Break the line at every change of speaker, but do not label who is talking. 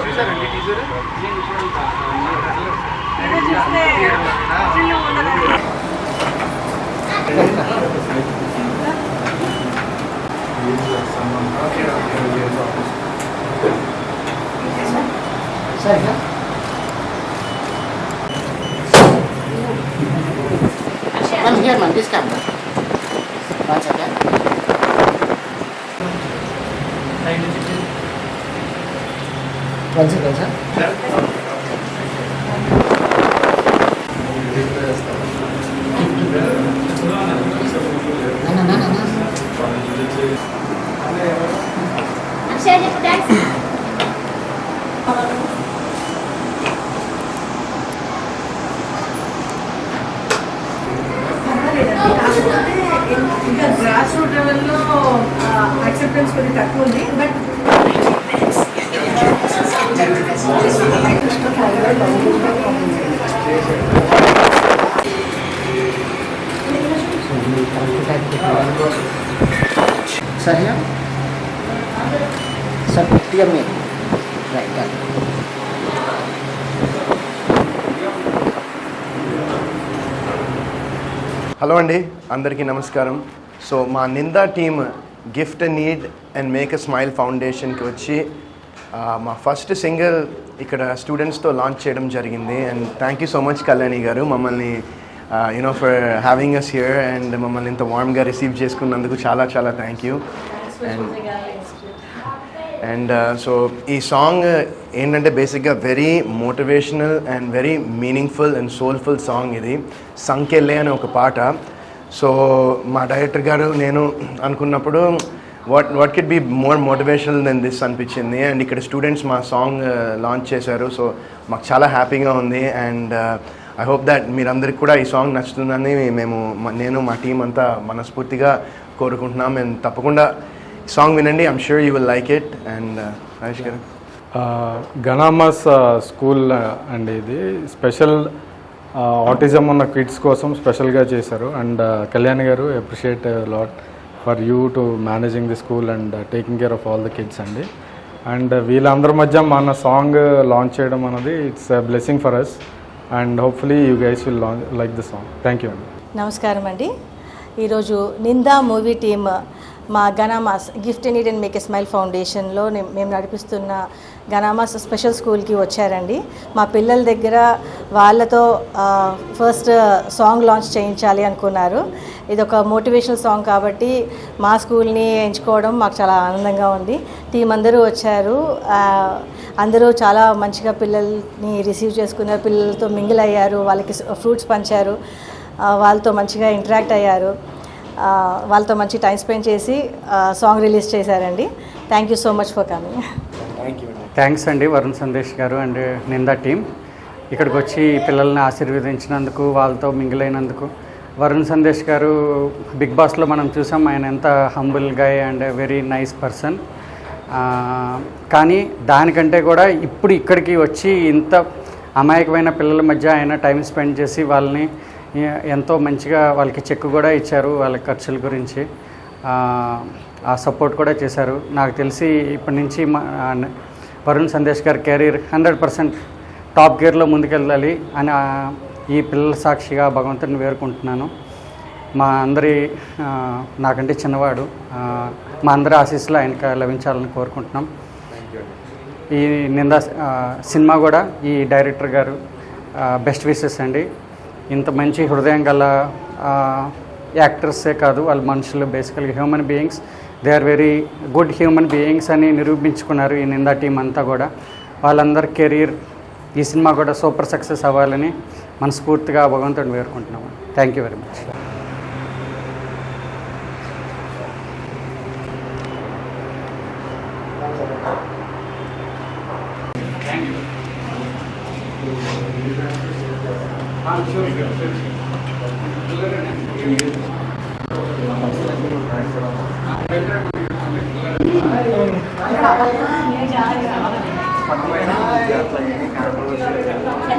చూసారండి teaser
One here, man, this camera. One second. One second, sir. No.
Akshay, dance.
ఇంకా grass root లెవెల్లో acceptance కొద్దిగా తక్కువ ఉంది but
Sir, here. Sir, clear me. Right, done.
Hello అండి, అందరికీ నమస్కారం. సో మా Ninda team gift need and make a smile ఫౌండేషన్కి వచ్చి మా ఫస్ట్ సింగిల్ ఇక్కడ స్టూడెంట్స్తో లాంచ్ చేయడం జరిగింది. And thank you so much Kalyani గారు, మమ్మల్ని you know for having us here and మమ్మల్ని ఇంత వార్మ్గా రిసీవ్ చేసుకున్నందుకు చాలా చాలా థ్యాంక్ యూ. అండ్ సో ఈ సాంగ్ ఏంటంటే బేసిక్గా very motivational and very meaningful and soulful song. ఇది సంకెళ్ళే అనే ఒక పాట. సో మా డైరెక్టర్ గారు నేను అనుకున్నప్పుడు what could be more motivational than this అనిపించింది. అండ్ ఇక్కడ స్టూడెంట్స్ మా సాంగ్ లాంచ్ చేశారు. సో మాకు చాలా హ్యాపీగా ఉంది. అండ్ ఐ హోప్ దాట్ మీరందరికీ కూడా ఈ సాంగ్ నచ్చుతుందని నేను మా టీం అంతా మనస్ఫూర్తిగా కోరుకుంటున్నాం. అండ్ తప్పకుండా సాంగ్ వినండి. I'm sure you will like it. And Rajesh గారు,
గనామాస్ స్కూల్ అండి, ఇది స్పెషల్ ఆటిజం ఉన్న కిడ్స్ కోసం స్పెషల్గా చేశారు. And Kalyan garu appreciate lot for you to managing the school and taking care of all the kids అండి. అండ్ వీళ్ళందరి మధ్య మన సాంగ్ లాంచ్ చేయడం అనేది it's blessing for us. And hopefully you guys will like the song. Thank you అండి.
నమస్కారం అండి. ఈరోజు నిందా మూవీ టీమ్ మా గనామాస్ gift need and make a smile ఫౌండేషన్లో మేము నడిపిస్తున్న గనామాస్ స్పెషల్ స్కూల్కి వచ్చారండి. మా పిల్లల దగ్గర వాళ్ళతో ఫస్ట్ సాంగ్ లాంచ్ చేయించాలి అనుకున్నారు. ఇది ఒక మోటివేషనల్ సాంగ్ కాబట్టి మా స్కూల్ని ఎంచుకోవడం మాకు చాలా ఆనందంగా ఉంది. టీం అందరూ వచ్చారు. అందరూ చాలా మంచిగా పిల్లల్ని రిసీవ్ చేసుకున్నారు. పిల్లలతో మింగిల్ అయ్యారు, వాళ్ళకి ఫ్రూట్స్ పంచారు, వాళ్ళతో మంచిగా ఇంటరాక్ట్ అయ్యారు, వాళ్ళతో మంచి టైం స్పెండ్ చేసి సాంగ్ రిలీజ్ చేశారండి. Thank you so much for coming.
Thanks అండి వరుణ్ సందేశ్ గారు అండ్ నిందా టీం ఇక్కడికి వచ్చి పిల్లల్ని ఆశీర్వదించినందుకు, వాళ్ళతో మింగిల్ అయినందుకు. వరుణ్ సందేశ్ గారు బిగ్ బాస్లో మనం చూసాం, ఆయన ఎంత humble guy and very nice person. కానీ దానికంటే కూడా ఇప్పుడు ఇక్కడికి వచ్చి ఇంత అమాయకమైన పిల్లల మధ్య ఆయన టైం స్పెండ్ చేసి వాళ్ళని ఎంతో మంచిగా వాళ్ళకి చెక్ కూడా ఇచ్చారు, వాళ్ళ ఖర్చుల గురించి ఆ సపోర్ట్ కూడా చేశారు. నాకు తెలిసి ఇప్పటి నుంచి వరుణ్ సందేశ్ గారి కెరీర్ 100% టాప్ గేర్లో ముందుకెళ్ళాలి అని ఈ పిల్లల సాక్షిగా భగవంతుని వేరుకుంటున్నాను. మా అందరి నాకంటే చిన్నవాడు, మా అందరి ఆశీస్సులు ఆయనకు లభించాలని కోరుకుంటున్నాం. ఈ నిందా సినిమా కూడా ఈ డైరెక్టర్ గారు బెస్ట్ విషెస్ అండి. ఇంత మంచి హృదయం గల యాక్టర్సే కాదు, వాళ్ళ మనుషులు బేసికల్గా human beings. They are very good human beings అని నిరూపించుకున్నారు ఈ నిందా టీం అంతా కూడా. వాళ్ళందరి కెరీర్ ఈ సినిమా కూడా సూపర్ సక్సెస్ అవ్వాలని మనస్ఫూర్తిగా భగవంతుడిని వేడుకుంటున్నాము. Thank you very much.
Sure.